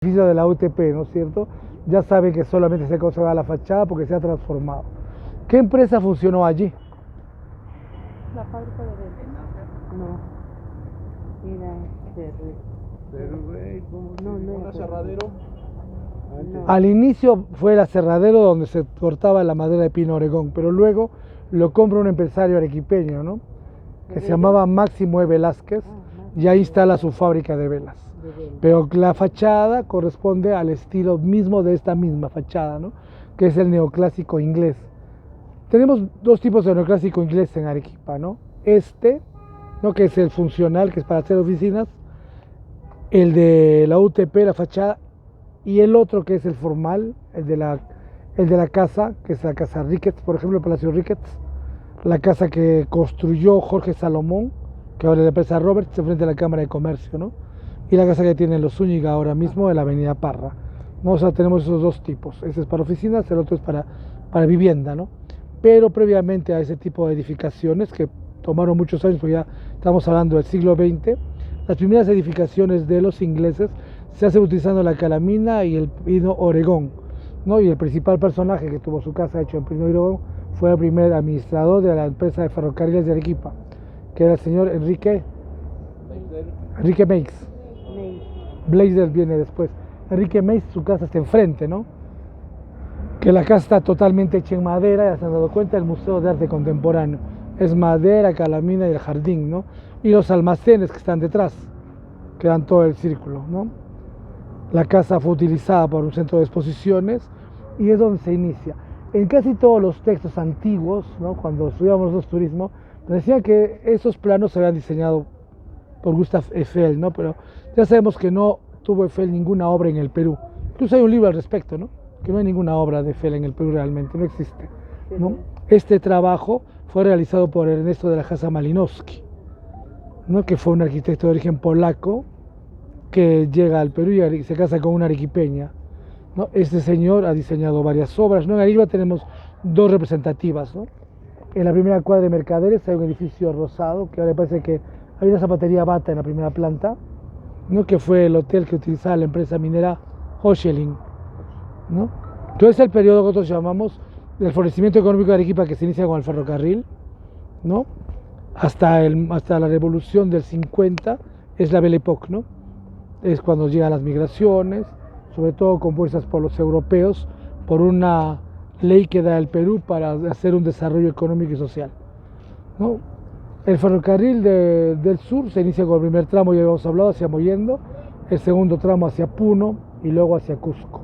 edificio de la UTP, ¿no es cierto? Ya saben que solamente se conserva la fachada porque se ha transformado. ¿Qué empresa funcionó allí? La fábrica de velas. No, era no ¿Un era aserradero? No. Al inicio fue el aserradero donde se cortaba la madera de pino Oregón, pero luego lo compra un empresario arequipeño, ¿no? Que se llamaba Máximo E. Velázquez, y ahí instala su fábrica de velas. Pero la fachada corresponde al estilo mismo de esta misma fachada, ¿no? Que es el neoclásico inglés. Tenemos dos tipos de neoclásico inglés en Arequipa, ¿no? ¿no? Que es el funcional, que es para hacer oficinas, el de la UTP, la fachada, y el otro que es el formal, el de la casa, que es la casa Ricketts, por ejemplo, el Palacio Ricketts, la casa que construyó Jorge Salomón, que ahora es la empresa Roberts, frente a la Cámara de Comercio, ¿no? Y la casa que tienen los Zúñiga ahora mismo en la Avenida Parra, ¿no? O sea, tenemos esos dos tipos, ese es para oficinas, el otro es para vivienda, ¿no? Pero previamente a ese tipo de edificaciones, que tomaron muchos años, porque ya estamos hablando del siglo XX, las primeras edificaciones de los ingleses se hacen utilizando la calamina y el pino Oregón, ¿no? Y el principal personaje que tuvo su casa hecho en pino Oregón fue el primer administrador de la empresa de ferrocarriles de Arequipa, que era el señor Enrique Meix. Blazer viene después. Enrique Meix, su casa está enfrente, ¿no? Que la casa está totalmente hecha en madera, ya se han dado cuenta, el Museo de Arte Contemporáneo. Es madera, calamina y el jardín, ¿no? Y los almacenes que están detrás, que dan todo el círculo, ¿no? La casa fue utilizada por un centro de exposiciones y es donde se inicia. En casi todos los textos antiguos, ¿no? Cuando estudiábamos los turismo, decían que esos planos se habían diseñado por Gustave Eiffel, ¿no? Pero ya sabemos que no tuvo Eiffel ninguna obra en el Perú. Incluso hay un libro al respecto, ¿no? Que no hay ninguna obra de Eiffel en el Perú realmente, no existe, ¿no? Este trabajo fue realizado por Ernesto de la Casa Malinowski, ¿no? Que fue un arquitecto de origen polaco que llega al Perú y se casa con una arequipeña, ¿no? Este señor ha diseñado varias obras, ¿no? En Arequipa tenemos dos representativas, ¿no? En la primera cuadra de Mercaderes hay un edificio rosado, que ahora parece que hay una zapatería Bata en la primera planta, ¿no? Que fue el hotel que utilizaba la empresa minera Hochschild, ¿no? Entonces el periodo que nosotros llamamos del florecimiento económico de Arequipa, que se inicia con el ferrocarril, ¿no? Hasta la revolución del 50 es la Belle Époque, ¿no? Es cuando llegan las migraciones, sobre todo compuestas por los europeos, por una ley que da el Perú para hacer un desarrollo económico y social, ¿no? El ferrocarril del sur se inicia con el primer tramo, ya habíamos hablado, hacia Mollendo, el segundo tramo hacia Puno y luego hacia Cusco,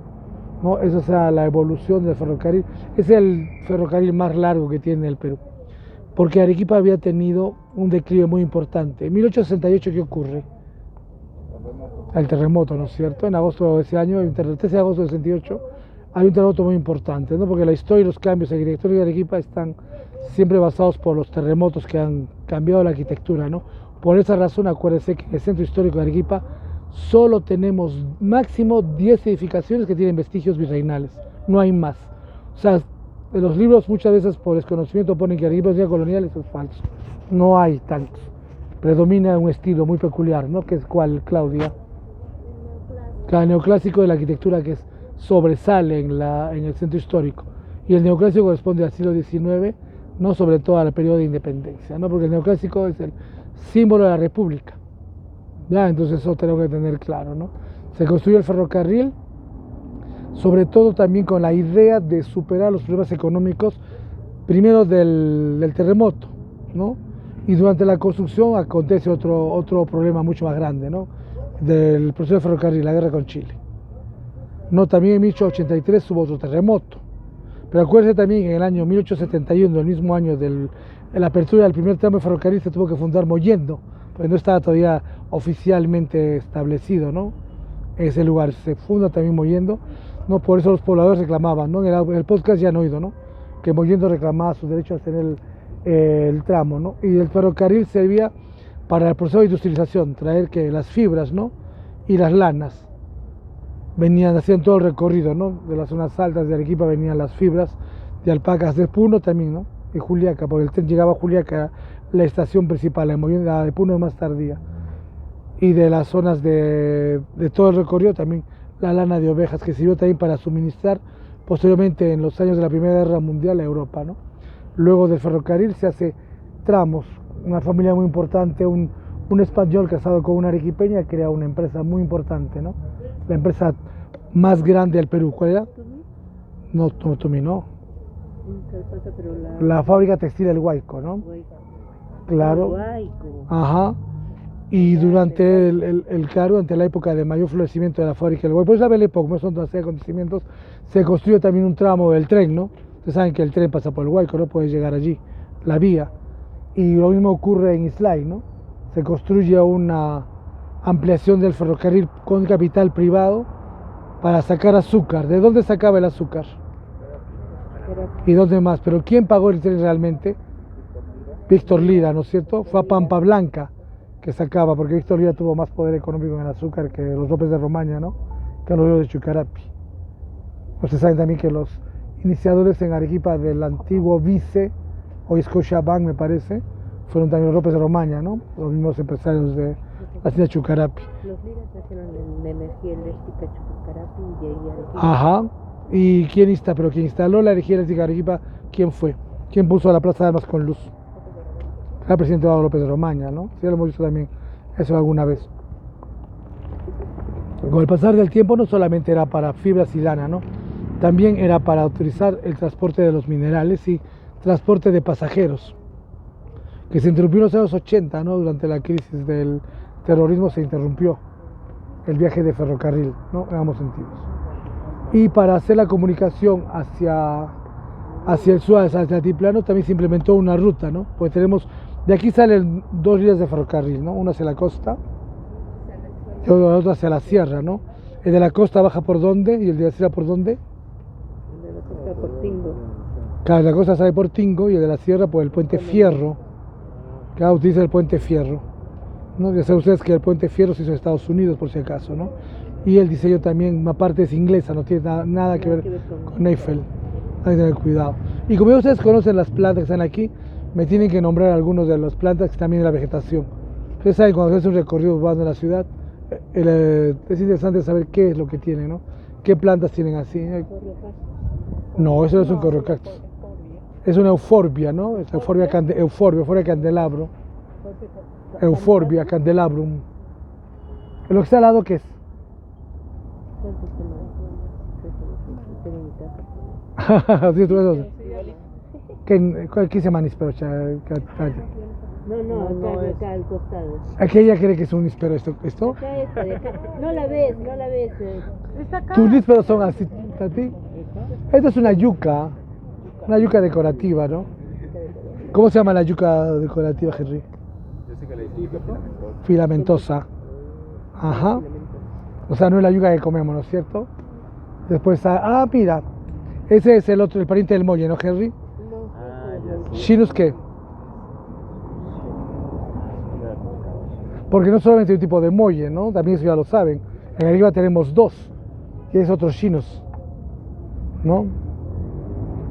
¿no? Esa es la evolución del ferrocarril. Es el ferrocarril más largo que tiene el Perú, porque Arequipa había tenido un declive muy importante. En 1868, ¿qué ocurre? El terremoto, ¿no es cierto? En agosto de ese año, el 13 de agosto del 68, hay un terremoto muy importante, ¿no? Porque la historia y los cambios arquitectónicos de Arequipa están siempre basados por los terremotos que han cambiado la arquitectura, ¿no? Por esa razón, acuérdense que en el centro histórico de Arequipa solo tenemos máximo 10 edificaciones que tienen vestigios virreinales, no hay más. O sea, en los libros muchas veces por desconocimiento ponen que Arequipa es ya colonial, eso es falso. No hay tantos. Predomina un estilo muy peculiar, ¿no? Que es ¿cuál, Claudia? El neoclásico de la arquitectura que sobresale en el centro histórico. Y el neoclásico corresponde al siglo XIX, no sobre todo al periodo de independencia, ¿no? Porque el neoclásico es el símbolo de la república. ¿Ya? Entonces eso tengo que tener claro, ¿no? Se construyó el ferrocarril, sobre todo también con la idea de superar los problemas económicos, primero del terremoto, ¿no? Y durante la construcción acontece otro problema mucho más grande, ¿no? Del proceso de ferrocarril, la guerra con Chile. No, también en 1883 hubo otro terremoto. Pero acuérdense también que en el año 1871, el mismo año de la apertura del primer tramo de ferrocarril, se tuvo que fundar Mollendo, porque no estaba todavía oficialmente establecido, ¿no? Ese lugar se funda también Mollendo, ¿no? Por eso los pobladores reclamaban, ¿no? En el podcast ya han oído, ¿no? Que Mollendo reclamaba su derecho a tener el tramo, ¿no? Y el ferrocarril servía para el proceso de industrialización, traer que las fibras, ¿no? Y las lanas hacían todo el recorrido, ¿no? De las zonas altas de Arequipa venían las fibras de alpacas de Puno también, ¿no? Y Juliaca, porque el tren llegaba a Juliaca, la estación principal, la de Puno es más tardía. Y de las zonas de todo el recorrido también la lana de ovejas, que sirvió también para suministrar posteriormente en los años de la Primera Guerra Mundial a Europa, ¿no? Luego del ferrocarril se hace tramos, una familia muy importante, un español casado con una arequipeña crea una empresa muy importante, ¿no? La empresa más grande del Perú, ¿cuál era? No, Tommy, no. La fábrica textil del Huayco, ¿no? Claro. Ajá. Y durante durante la época de mayor florecimiento de la fábrica del Huayco, pues la Belle Époque, no son todas las acontecimientos, se construyó también un tramo del tren, ¿no? Ustedes saben que el tren pasa por el Huayco, no puede llegar allí, la vía. Y lo mismo ocurre en Islay, ¿no? Se construye una ampliación del ferrocarril con capital privado para sacar azúcar. ¿De dónde sacaba el azúcar? ¿Y dónde más? Pero ¿quién pagó el tren realmente? Víctor Lira, ¿no es cierto? Fue a Pampa Blanca que sacaba, porque Víctor Lira tuvo más poder económico en el azúcar que los López de Romaña, ¿no? Que los ríos de Chucarapi. Ustedes saben también que los iniciadores en Arequipa del antiguo Vice, hoy Scotiabank me parece, fueron también los López de Romaña, ¿no? Los mismos empresarios de la ciudad de Chucarapi. Los liras trajeron la energía eléctrica Chucarapi y de ahí Arequipa. Ajá. ¿Y quién está? Pero quien instaló la energía eléctrica de Arequipa, ¿quién fue? ¿Quién puso la Plaza de Armas con luz? Era el presidente Eduardo López de Romaña, ¿no? Sí, lo hemos visto también eso alguna vez. Con el pasar del tiempo no solamente era para fibras y lana, ¿no? También era para autorizar el transporte de los minerales y transporte de pasajeros, que se interrumpió en los años 80, ¿no? Durante la crisis del terrorismo se interrumpió el viaje de ferrocarril, ¿no? En ambos sentidos. Y para hacer la comunicación hacia el sur, hacia el altiplano, también se implementó una ruta, ¿no? Pues tenemos, de aquí salen dos vías de ferrocarril, ¿no? Una hacia la costa y otra hacia la sierra, ¿no? El de la costa baja por dónde y el de la sierra por dónde. El de la costa por Tingo. Claro, la costa sale por Tingo y el de la sierra por el puente Fierro. Cada utiliza el puente Fierro, ¿no? Ya saben ustedes que el puente Fierro se hizo en Estados Unidos, por si acaso, ¿no? Y el diseño también, una parte es inglesa, no tiene nada que ver con Eiffel. Hay que tener cuidado. Y como ya ustedes conocen las plantas que están aquí, me tienen que nombrar algunos de las plantas que están bien en la vegetación. Ustedes saben, cuando se hace un recorrido urbano en la ciudad, es interesante saber qué es lo que tiene, ¿no? ¿Qué plantas tienen así? No, eso no es un corriocactus. Es una euforbia, ¿no? Es euforbia candelabro. Euforbia candelabrum. ¿Lo que está al lado qué es? Sí, tú ves. ¿Qué se llama níspero? No, acá al costado. Aquella cree que es un níspero esto. Acá esta de acá. No la ves. Está acá. Tus nísperos son así, Tati. Esta es una yuca decorativa, ¿no? ¿Cómo se llama la yuca decorativa, Henry? Filamentosa. Ajá. O sea, no es la yuca que comemos, ¿no es cierto? Después, mira, ese es el pariente del molle, ¿no, Henry? ¿Shinus qué? Porque no solamente hay un tipo de molle, ¿no? También eso ya lo saben. En arriba tenemos dos, que es otro Shinus, ¿no?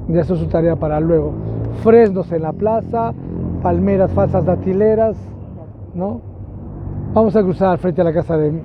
Ya eso es su tarea para luego. Fresnos en la plaza, palmeras falsas datileras, ¿no? Vamos a cruzar frente a la casa de